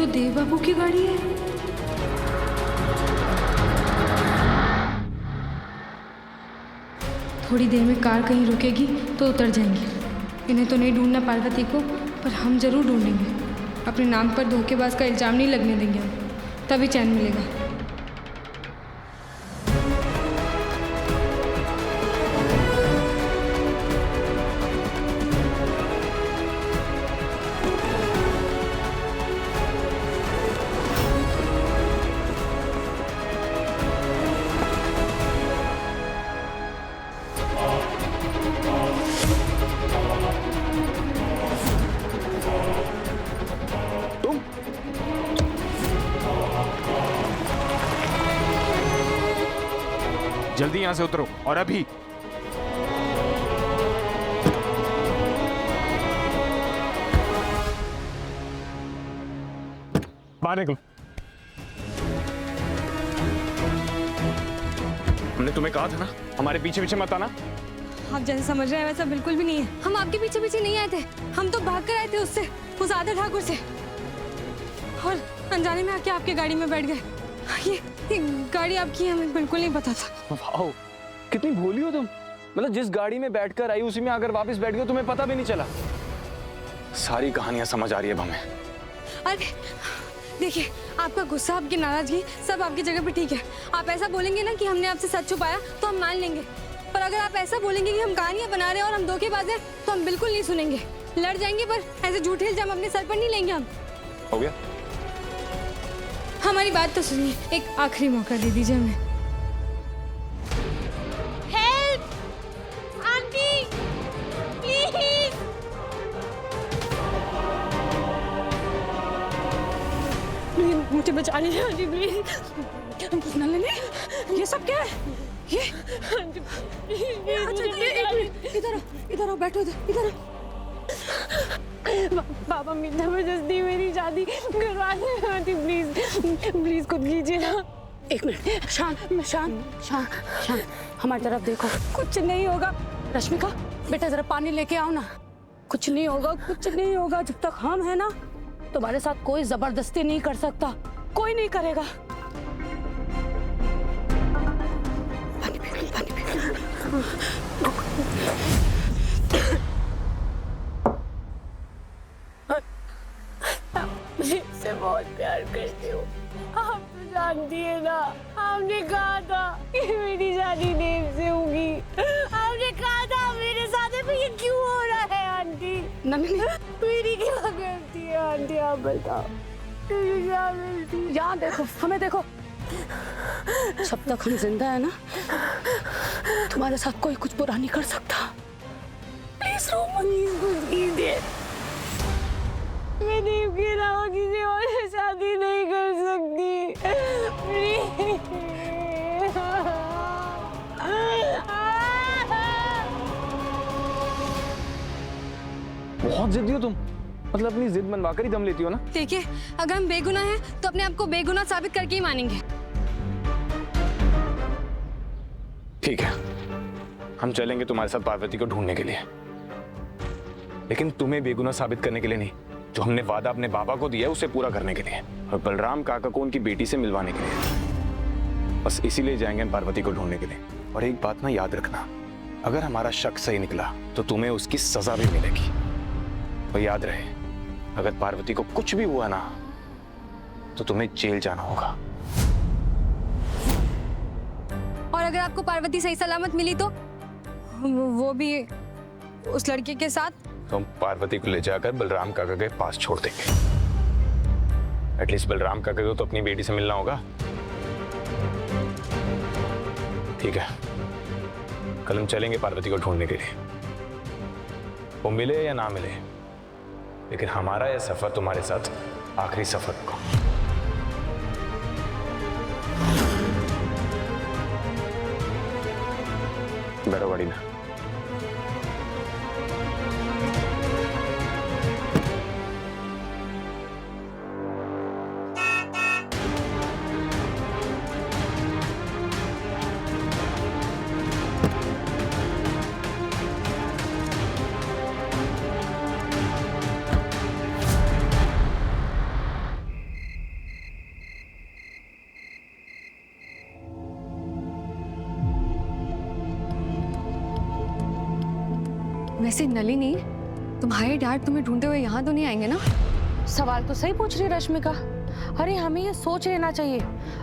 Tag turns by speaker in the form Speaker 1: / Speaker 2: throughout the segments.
Speaker 1: तो देव बाबू की गाड़ी है। थोड़ी देर में कार कहीं रुकेगी तो उतर जाएंगे। इन्हें तो नहीं ढूंढना पार्वती को, पर हम जरूर ढूंढेंगे। अपने नाम पर धोखेबाज का इल्जाम नहीं लगने देंगे हम, तभी चैन मिलेगा।
Speaker 2: जल्दी यहां से उतरो और अभी। बाहर निकलो। हमने तुम्हें कहा था ना हमारे पीछे पीछे मत आना।
Speaker 1: आप जैसे समझ रहे हैं वैसा बिल्कुल भी नहीं है। हम आपके पीछे पीछे नहीं आए थे, हम तो भाग कर आए थे उससे, उस आदर ठाकुर से, और अनजाने में आके आपके गाड़ी में बैठ गए। ये गाड़ी आपकी है, हमें बिल्कुल नहीं पता था।
Speaker 3: वाओ, कितनी भोली हो तुम। मतलब जिस गाड़ी में बैठकर आई उसी में आकर वापस बैठ गए, तुम्हें पता भी नहीं चला। सारी कहानियां समझ आ रही है अब हमें।
Speaker 1: अरे देखिए, आपका गुस्सा, आपकी नाराजगी सब आपकी जगह पे ठीक है। आप ऐसा बोलेंगे ना कि हमने आपसे सच छुपाया तो हम मान लेंगे, पर अगर आप ऐसा बोलेंगे कि हम कहानियां बना रहे हैं और हम धोखेबाज हैं तो हम बिल्कुल नहीं सुनेंगे। लड़ जाएंगे, पर ऐसे झूठे इल्जाम अपने सर पर नहीं लेंगे हम।
Speaker 3: हो गया?
Speaker 1: हमारी बात तो सुनिए, एक आखिरी मौका दे दीजिए हमें।
Speaker 4: हेल्प! आंटी! प्लीज!
Speaker 1: मुझे बचा लीजिए आंटी, प्लीज। हम कुछ ना लेने। ये सब क्या है? ये अच्छा, इधर आओ, बैठो इधर आओ।
Speaker 4: पापा जबरदस्ती मेरी शादी करवा दे आंटी, प्लीज प्लीज खुद कीजिए ना।
Speaker 5: एक मिनट, शांत हमारी तरफ देखो।
Speaker 1: कुछ नहीं होगा।
Speaker 5: रश्मिका बेटा जरा पानी लेके आओ ना। कुछ नहीं होगा। जब तक हम है ना, तुम्हारे साथ कोई जबरदस्ती नहीं कर सकता, कोई नहीं करेगा। पानी पी।
Speaker 4: मुझसे बहुत प्यार करते हो, आप तो जानती है ना। आपने कहा था कि मेरी शादी देव से होगी। आपने कहा था मेरे साथ है, ये क्यों हो रहा है आंटी?
Speaker 5: नहीं
Speaker 4: मेरी क्या गलती है आंटी, आप बताओ मेरी क्या गलती?
Speaker 5: यहाँ देखो, हमें देखो। जब तक हम जिंदा है ना, तुम्हारे साथ कोई कुछ बुरा नहीं कर सकता।
Speaker 4: प्लीज रो मत, कुछ कीजिए। मैं देव के अलावा किसी और से शादी नहीं कर सकती, प्लीज।
Speaker 3: बहुत जिद्दी हो तुम। मतलब अपनी जिद मनवाकर ही दम लेती हो ना।
Speaker 1: देखिए, अगर हम बेगुनाह हैं तो अपने आप को बेगुनाह साबित करके ही मानेंगे।
Speaker 3: ठीक है, हम चलेंगे तुम्हारे साथ पार्वती को ढूंढने के लिए, लेकिन तुम्हें बेगुनाह साबित करने के लिए नहीं। जो हमने वादा अपने बाबा को दिया है उसे पूरा करने के लिए, और बलराम काका को उनकी बेटी से मिलवाने के लिए। बस इसीलिए जाएंगे हम पार्वती को ढूंढने के लिए। और एक बात ना याद रखना, अगर हमारा शक सही निकला तो तुम्हें उसकी सजा भी मिलेगी। और याद रहे, अगर पार्वती को कुछ भी हुआ ना तो तुम्हें जेल जाना होगा।
Speaker 1: और अगर आपको पार्वती सही सलामत मिली तो वो भी उस लड़के के साथ,
Speaker 3: तो हम पार्वती को ले जाकर बलराम काका के पास छोड़ देंगे। एटलीस्ट बलराम काका को तो अपनी बेटी से मिलना होगा। ठीक है, कल हम चलेंगे पार्वती को ढूंढने के लिए। वो मिले या ना मिले, लेकिन हमारा यह सफर तुम्हारे साथ आखिरी सफर होगा। बैठो गाड़ी में।
Speaker 1: वैसे नलिनी, तुम्हारे डैड तुम्हें ढूंढते हुए यहाँ तो नहीं आएंगे ना?
Speaker 5: सवाल तो सही पूछ रही रश्मिका। अरे हमें ये सोच लेना चाहिए,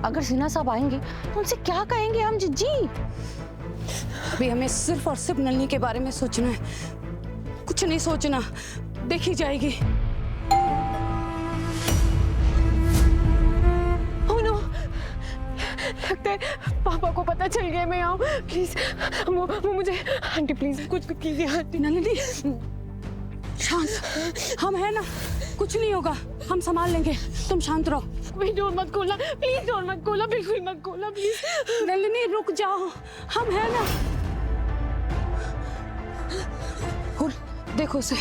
Speaker 5: अगर सिन्हा साहब आएंगे तो उनसे क्या कहेंगे हम जिज्जी? अभी हमें सिर्फ और सिर्फ नलिनी के बारे में सोचना है, कुछ नहीं सोचना, देखी जाएगी।
Speaker 4: Oh no! लगता है पापा को पता चल गया मैं आऊँ। प्लीज वो मुझे आंटी प्लीज कुछ कीजिए आंटी।
Speaker 5: नलिनी शांत, हम है ना, कुछ नहीं होगा, हम संभाल लेंगे, तुम शांत रहो।
Speaker 4: प्लीज डोर मत खोलना, प्लीज डोर मत खोलना, बिल्कुल मत खोलना प्लीज।
Speaker 5: नलिनी रुक जाओ, हम है ना। हुल, देखो उसे।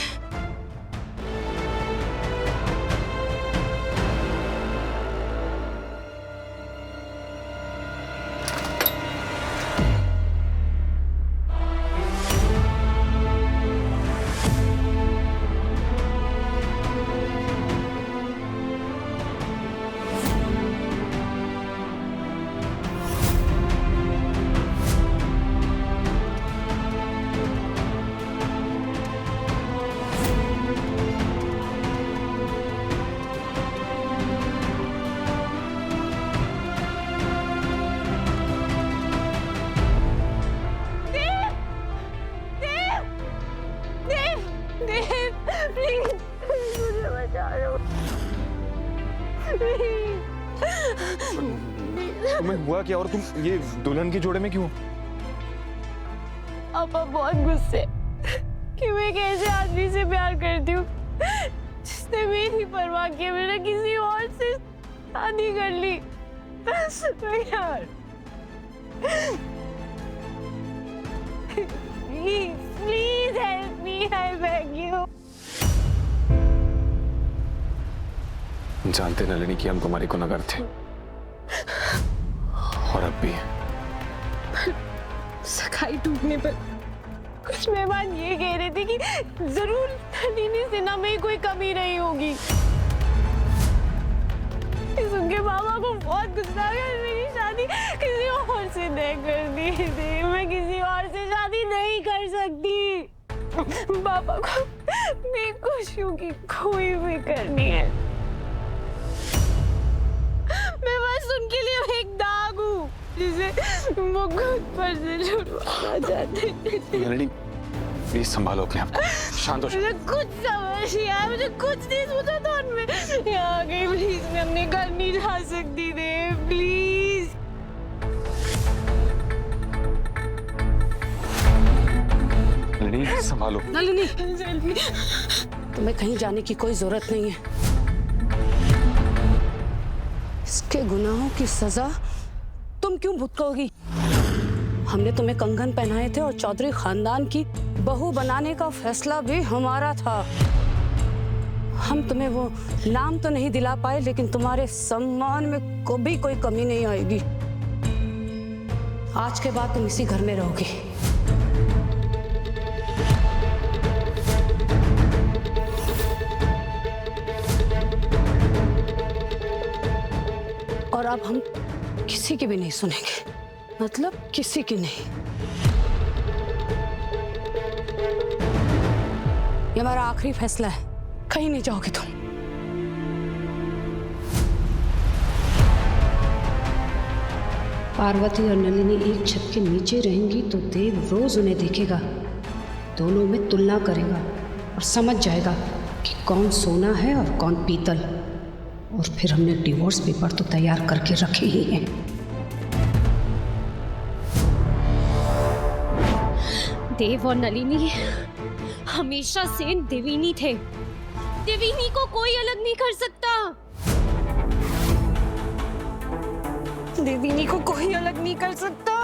Speaker 3: तुम्हें हुआ क्या, और तुम ये दुल्हन के जोड़े में क्यों?
Speaker 4: पापा बहुत गुस्से कि मैं कैसे आदमी से प्यार करती हूँ जिसने मेरी परवाह किए बिना किसी और से शादी कर ली। यार please help me, I beg you.
Speaker 3: जानते नलिनी कि हम तुम्हारी गुनहगार थे, और अब भी।
Speaker 4: सगाई टूटने पर कुछ मेहमान ये कह रहे थे कि जरूर नलिनी सिन्हा में कोई कमी रही होगी। सुन के बाबा को बहुत गुस्सा आ गया, मेरी शादी किसी और से तय कर दी थी, मैं किसी और से शादी नहीं कर सकती। पापा को मेरी खुशियों की कोई फिक्र नहीं है, मैं बस उनके लिए एक दाग हूँ जिसे वो खुद पर से छुड़वाना चाहते थे।
Speaker 3: नलिनी प्लीज संभालो अपने आप को, शांत हो।
Speaker 4: मुझे कुछ समझ नहीं आया, मुझे कुछ नहीं सोचा था उनमें। यहाँ गई प्लीज, मैं अपने घर नहीं जा सकती थी, प्लीज।
Speaker 3: नलिनी संभालो।
Speaker 5: नलिनी तुम्हें कहीं जाने की कोई जरूरत नहीं है, इसके गुनाहों की सजा तुम क्यों भुगतोगी? हमने तुम्हें कंगन पहनाए थे और चौधरी खानदान की बहू बनाने का फैसला भी हमारा था। हम तुम्हें वो नाम तो नहीं दिला पाए, लेकिन तुम्हारे सम्मान में कभी कोई कमी नहीं आएगी। आज के बाद तुम इसी घर में रहोगी। और अब हम किसी की भी नहीं सुनेंगे, मतलब किसी की नहीं। ये हमारा आखिरी फैसला है, कहीं नहीं जाओगे तुम।
Speaker 6: पार्वती और नलिनी एक छत के नीचे रहेंगी तो देव रोज उन्हें देखेगा, दोनों में तुलना करेगा और समझ जाएगा कि कौन सोना है और कौन पीतल। और फिर हमने डिवोर्स पेपर तो तैयार करके रखे ही हैं।
Speaker 7: देव और नलिनी हमेशा से देवीनी थे, देवीनी को कोई अलग नहीं कर सकता।
Speaker 4: देवीनी को कोई अलग नहीं कर सकता,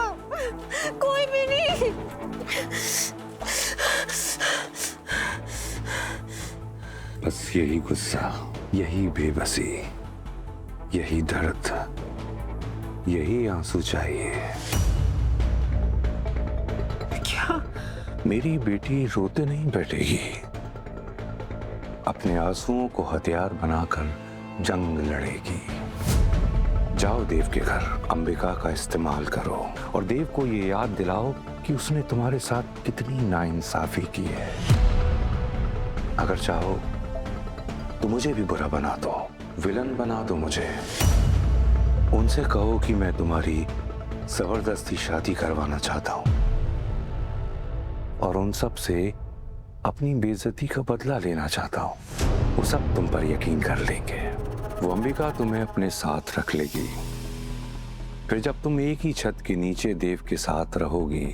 Speaker 4: कोई भी नहीं।
Speaker 8: बस यही गुस्सा, यही बेबसी, यही दर्द, यही आंसू चाहिए।
Speaker 4: क्या?
Speaker 8: मेरी बेटी रोते नहीं बैठेगी, अपने आंसुओं को हथियार बनाकर जंग लड़ेगी। जाओ देव के घर, अंबिका का इस्तेमाल करो और देव को ये याद दिलाओ कि उसने तुम्हारे साथ कितनी नाइंसाफी की है। अगर चाहो तो मुझे भी बुरा बना दो, विलन बना दो मुझे। उनसे कहो कि मैं तुम्हारी जबरदस्ती शादी करवाना चाहता हूं और उन सब से अपनी बेइज्जती का बदला लेना चाहता हूं। वो सब तुम पर यकीन कर लेंगे। वो अंबिका तुम्हें अपने साथ रख लेगी। फिर जब तुम एक ही छत के नीचे देव के साथ रहोगी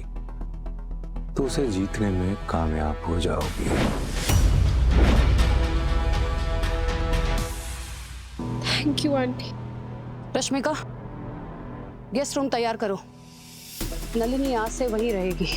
Speaker 8: तो उसे जीतने में कामयाब हो जाओगी।
Speaker 7: Thank you aunty.
Speaker 5: Rashmika, guest room तैयार करो। नलिनी आज से वहीं रहेगी।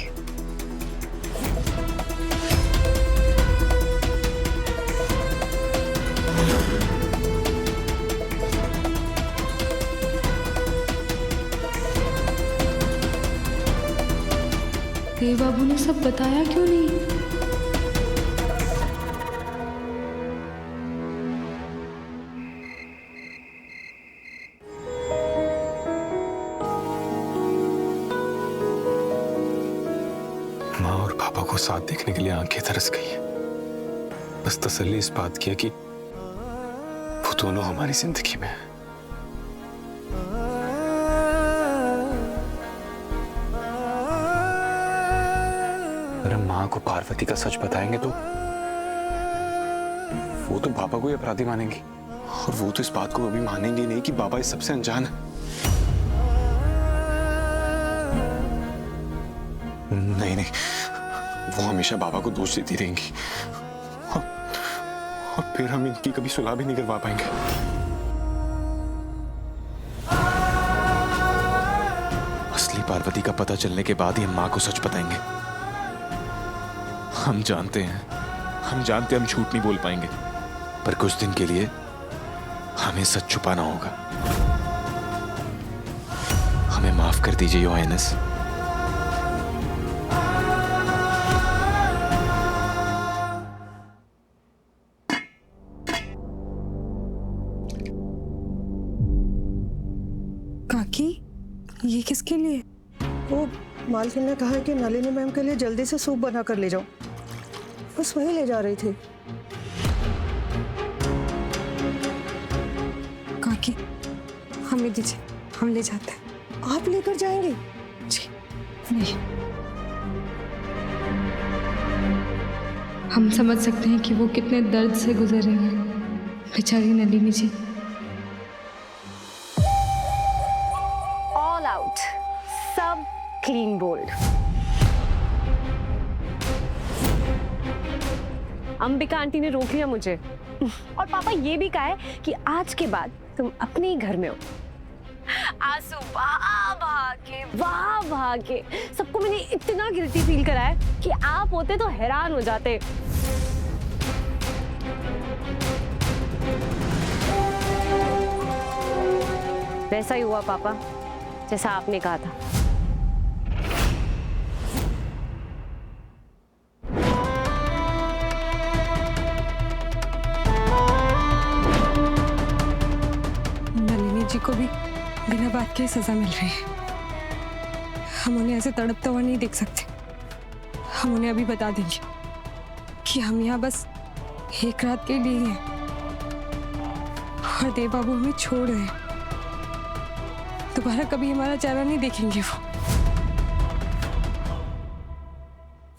Speaker 1: देव बाबू ने सब बताया क्यों नहीं?
Speaker 3: माँ और पापा को साथ देखने के लिए आंखें तरस गई हैं। बस तसल्ली इस बात की है कि वो दोनों हमारी जिंदगी में हैं। अगर हम माँ को पार्वती का सच बताएंगे तो वो तो पापा को ही अपराधी मानेंगी और वो तो इस बात को अभी मानेंगे नहीं कि बाबा इस सबसे अनजान है। नहीं नहीं, वो हमेशा बाबा को दोष देती रहेंगी और फिर हम इनकी कभी सुलह भी नहीं करवा पाएंगे। असली पार्वती का पता चलने के बाद ही हम माँ को सच बताएंगे। हम जानते हैं हम झूठ नहीं बोल पाएंगे, पर कुछ दिन के लिए हमें सच छुपाना होगा। हमें माफ कर दीजिए योर हाइनेस।
Speaker 1: काकी, ये किसके लिए?
Speaker 9: वो मालकिन ने कहा है कि नलिनी मैम के लिए जल्दी से सूप बना कर ले जाओ। बस वही ले जा रही थी।
Speaker 1: काकी, हमें दीजिए, हम ले जाते हैं।
Speaker 9: आप लेकर जाएंगे?
Speaker 1: जी नहीं, हम समझ सकते हैं कि वो कितने दर्द से गुजर रहे हैं, बेचारी नलिनी जी।
Speaker 4: ऑल आउट, सब क्लीन बोल्ड। अंबिका आंटी ने रोक लिया मुझे और पापा ये भी कहा है कि आज के बाद तुम अपने ही घर में हो। आंसू बहा के सबको मैंने इतना गिल्टी फील कराया कि आप होते तो हैरान हो जाते। वैसा ही हुआ पापा, जैसा आपने कहा था।
Speaker 1: नलिनी जी को भी बिना बात के सजा मिल रही है। हम उन्हें ऐसे तड़पता हुआ नहीं देख सकते। हम उन्हें अभी बता देंगे कि हम यहाँ बस एक रात के लिए हैं और देव बाबू हमें छोड़ रहे हैं। दोबारा कभी हमारा चेहरा नहीं देखेंगे वो।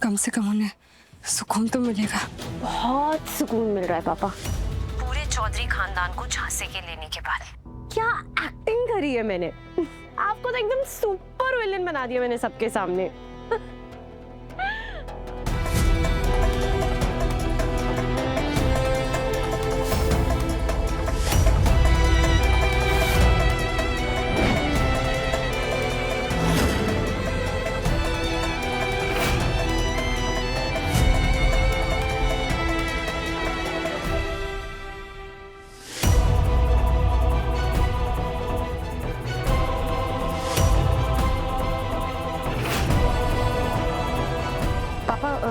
Speaker 1: कम से कम उन्हें सुकून तो मिलेगा।
Speaker 4: बहुत सुकून मिल रहा है पापा।
Speaker 6: पूरे चौधरी खानदान को झांसे के लेने के बाद
Speaker 4: क्या एक्टिंग करी है मैंने। आपको तो एकदम सुपर विलेन बना दिया मैंने सबके सामने।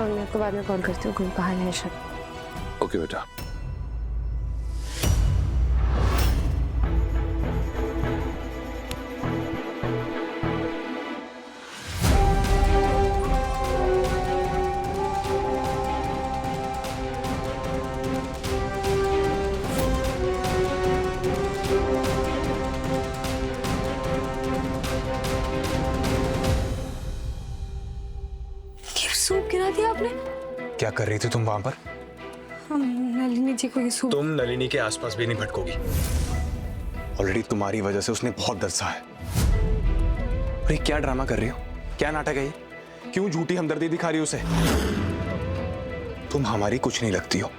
Speaker 4: मैं आपको बाद में कॉल करती हूँ, कहाँ है शक।
Speaker 8: ओके बेटा।
Speaker 3: क्या कर रही थी तुम वहां पर?
Speaker 1: हम नलिनी जी को ये सूप।
Speaker 3: तुम नलिनी के आसपास भी नहीं भटकोगी। ऑलरेडी तुम्हारी वजह से उसने बहुत दर्द सहा है। और ये क्या ड्रामा कर रही हो? क्या नाटक है ये? क्यों झूठी हमदर्दी दिखा रही हो उसे? तुम हमारी कुछ नहीं लगती हो,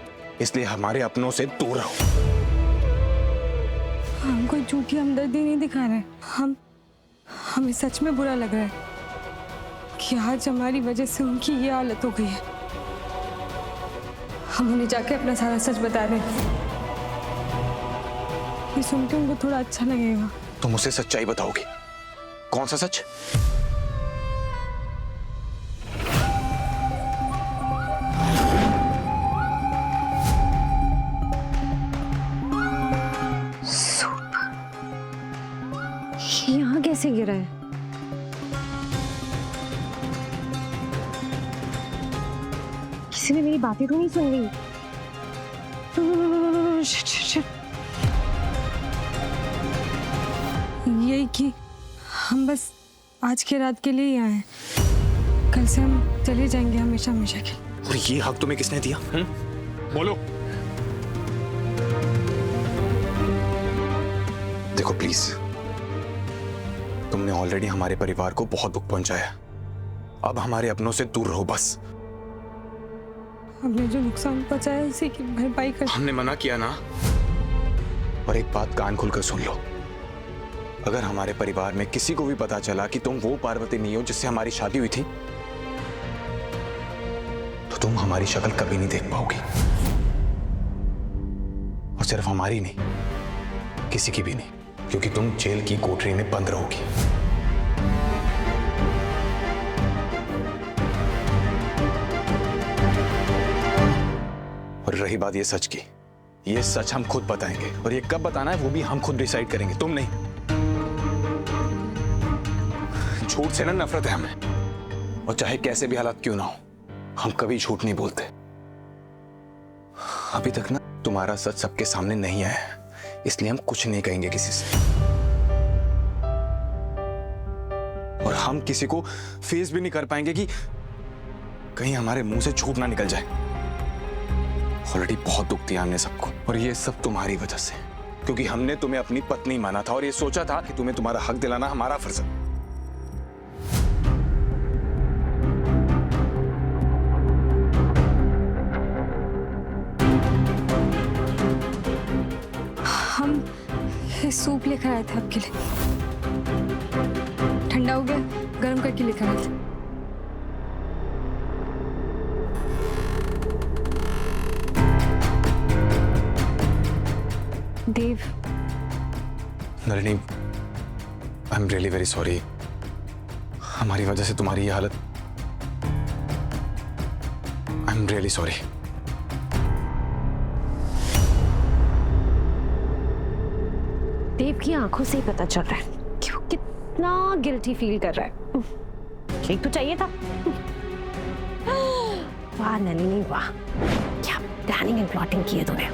Speaker 3: इसलिए हमारे अपनों से दूर रहो।
Speaker 1: हम कोई झूठी हमदर्दी नहीं दिखा रहे। हमें सच में बुरा लग रहा है कि आज हमारी वजह से उनकी ये हालत हो गई है। हम उन्हें जाके अपना सारा सच बता दें। ये सुन के उनको थोड़ा अच्छा लगेगा।
Speaker 3: तुम उसे सच्चाई बताओगी? कौन सा सच?
Speaker 7: यहाँ कैसे गिरा है? किसी ने मेरी बातें तो नहीं सुन ली?
Speaker 1: यही कि हम बस आज की रात के लिए ही आए हैं। कल से हम चले जाएंगे हमेशा हमेशा के।
Speaker 3: और ये हक तुम्हें किसने दिया? बोलो। देखो प्लीज, तुमने ऑलरेडी हमारे परिवार को बहुत दुख पहुंचाया। अब हमारे अपनों से दूर रहो बस।
Speaker 1: हमने जो नुकसान पहुंचाया उसी की भरपाई कर।
Speaker 3: हमने मना किया ना। और एक बात कान खुलकर सुन लो, अगर हमारे परिवार में किसी को भी पता चला कि तुम वो पार्वती नहीं हो जिससे हमारी शादी हुई थी, तो तुम हमारी शक्ल कभी नहीं देख पाओगी। और सिर्फ हमारी नहीं, किसी की भी नहीं, क्योंकि तुम जेल की कोठरी में बंद रहोगी। और रही बात ये सच की, ये सच हम खुद बताएंगे। और ये कब बताना है वो भी हम खुद डिसाइड करेंगे, तुम नहीं। झूठ से ना नफरत है हमें, और चाहे कैसे भी हालात क्यों ना हो, हम कभी झूठ नहीं बोलते। अभी तक ना तुम्हारा सच सबके सामने नहीं आया है, इसलिए हम कुछ नहीं कहेंगे किसी से। और हम किसी को फेस भी नहीं कर पाएंगे कि कहीं हमारे मुंह से झूठ ना निकल जाए। ऑलरेडी बहुत दुख दिया हमने सबको, और ये सब तुम्हारी वजह से, क्योंकि हमने तुम्हें अपनी पत्नी माना था और ये सोचा था कि तुम्हें तुम्हारा हक दिलाना हमारा फर्ज है।
Speaker 1: हम ये सूप लेकर आए थे आपके लिए। ठंडा हो गया, गर्म करके लेकर आए थे। Dev.
Speaker 3: Nalini, I am really very sorry. हमारी वजह से तुम्हारी ये हालत, I am really sorry.
Speaker 7: Dev की आंखों से ही पता चल रहा है कि वो कितना गिल्टी फील कर रहा है। यही तो चाहिए था। वाह नलिनी वाह, क्या प्लानिंग एंड प्लॉटिंग की है तूने।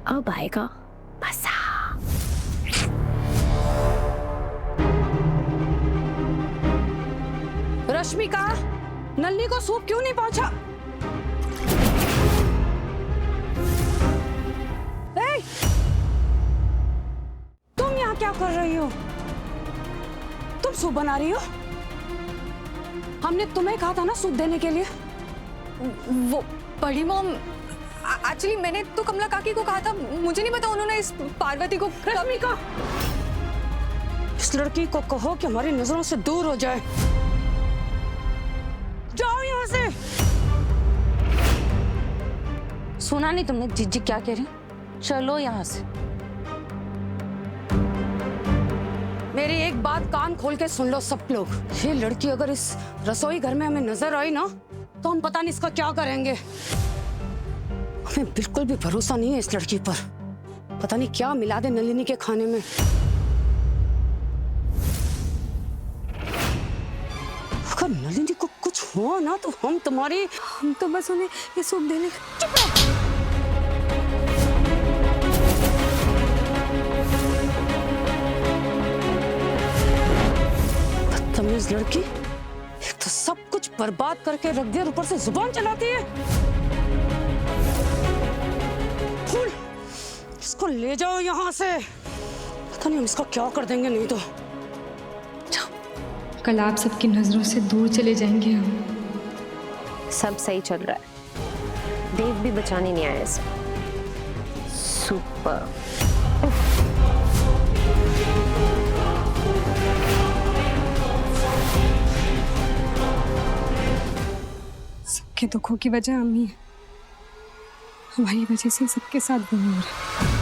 Speaker 7: अब आएगा मजा।
Speaker 5: रश्मिका, नलिनी को सूप क्यों नहीं पहुंचा? तुम यहाँ क्या कर रही हो? तुम सूप बना रही हो? हमने तुम्हें कहा था ना सूप देने के लिए।
Speaker 1: वो बड़ी मॉम, एक्चुअली मैंने तो कमला काकी को कहा था, मुझे नहीं पता उन्होंने इस पार्वती को।
Speaker 5: रश्मिका, इस लड़की को कहो कि हमारी नजरों से दूर हो जाए। जाओ यहाँ से। सुना नहीं तुमने जीजी क्या कह रही? चलो यहाँ से। मेरी एक बात कान खोल के सुन लो सब लोग। ये लड़की अगर इस रसोई घर में हमें नजर आई ना, तो हम पता नहीं इसका क्या करेंगे। हमें बिल्कुल भी भरोसा नहीं है इस लड़की पर। पता नहीं क्या मिला दे नलिनी के खाने में। अगर नलिनी को कुछ हुआ ना तो हम तो बस उन्हें ये सूप देने। चुप रहो। बदतमीज लड़की, एक तो सब कुछ बर्बाद करके रख दिया, ऊपर से जुबान चलाती है। फूल, इसको ले जाओ यहाँ से। पता नहीं हम इसका क्या कर देंगे नहीं तो।
Speaker 1: कल आप सबकी नजरों से दूर चले जाएंगे हम।
Speaker 4: सब सही चल रहा है, देव भी बचाने नहीं आया इसे। सुपर।
Speaker 1: सबके दुखों की वजह हम ही है। हमारी वजह से सबके साथ बुरा हो रहा है।